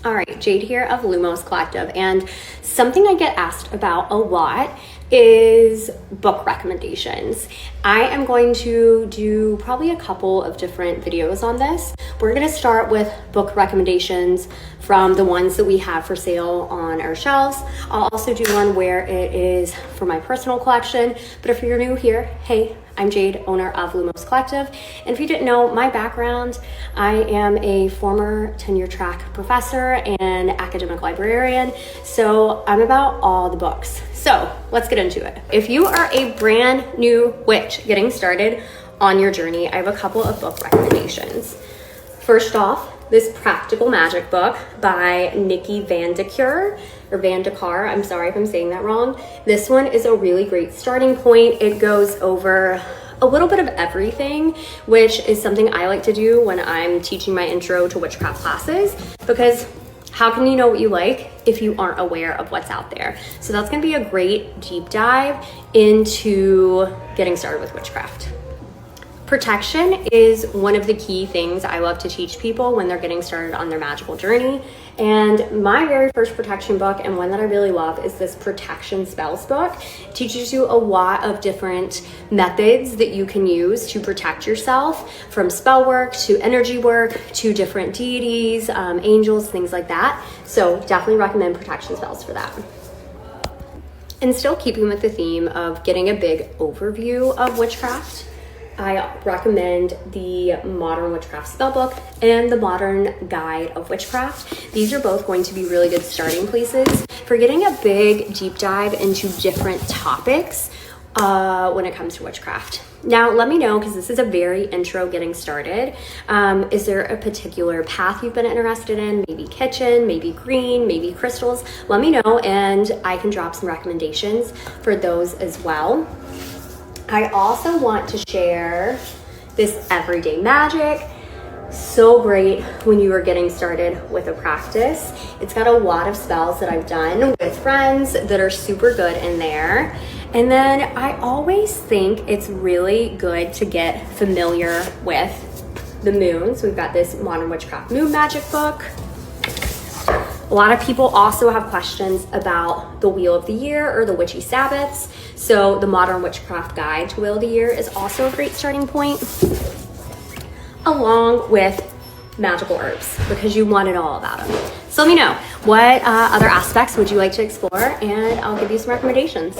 All right, Jade here of Lumos Collective, and something I get asked about a lot is book recommendations. I am going to do probably a couple of different videos on this. We're going to start with book recommendations from the ones that we have for sale on our shelves. I'll also do one where it is for my personal collection, but if you're new here, hey, I'm Jade, owner of Lumos Collective. And if you didn't know my background, I am a former tenure track professor and academic librarian. So I'm about all the books. So let's get into it. If you are a brand new witch getting started on your journey, I have a couple of book recommendations. First off, this Practical Magic book by Nikki Van de Cure, or Van de Car. I'm sorry if I'm saying that wrong. This one is a really great starting point. It goes over a little bit of everything, which is something I like to do when I'm teaching my intro to witchcraft classes, because how can you know what you like if you aren't aware of what's out there? So that's gonna be a great deep dive into getting started with witchcraft. Protection is one of the key things I love to teach people when they're getting started on their magical journey. And my very first protection book, and one that I really love, is this Protection Spells book. It teaches you a lot of different methods that you can use to protect yourself, from spell work to energy work to different deities, angels, things like that. So definitely recommend Protection Spells for that. And still keeping with the theme of getting a big overview of witchcraft, I recommend the Modern Witchcraft Spellbook and the Modern Guide of Witchcraft. These are both going to be really good starting places for getting a big deep dive into different topics when it comes to witchcraft. Now, let me know, because this is a very intro getting started. Is there a particular path you've been interested in? Maybe kitchen, maybe green, maybe crystals? Let me know, and I can drop some recommendations for those as well. I also want to share this Everyday Magic. So great when you are getting started with a practice. It's got a lot of spells that I've done with friends that are super good in there. And then I always think it's really good to get familiar with the moons. We've got this Modern Witchcraft Moon Magic book. A lot of people also have questions about the Wheel of the Year or the Witchy Sabbaths. So the Modern Witchcraft Guide to Wheel of the Year is also a great starting point, along with magical herbs, because you want it all about them. So let me know, what other aspects would you like to explore, and I'll give you some recommendations.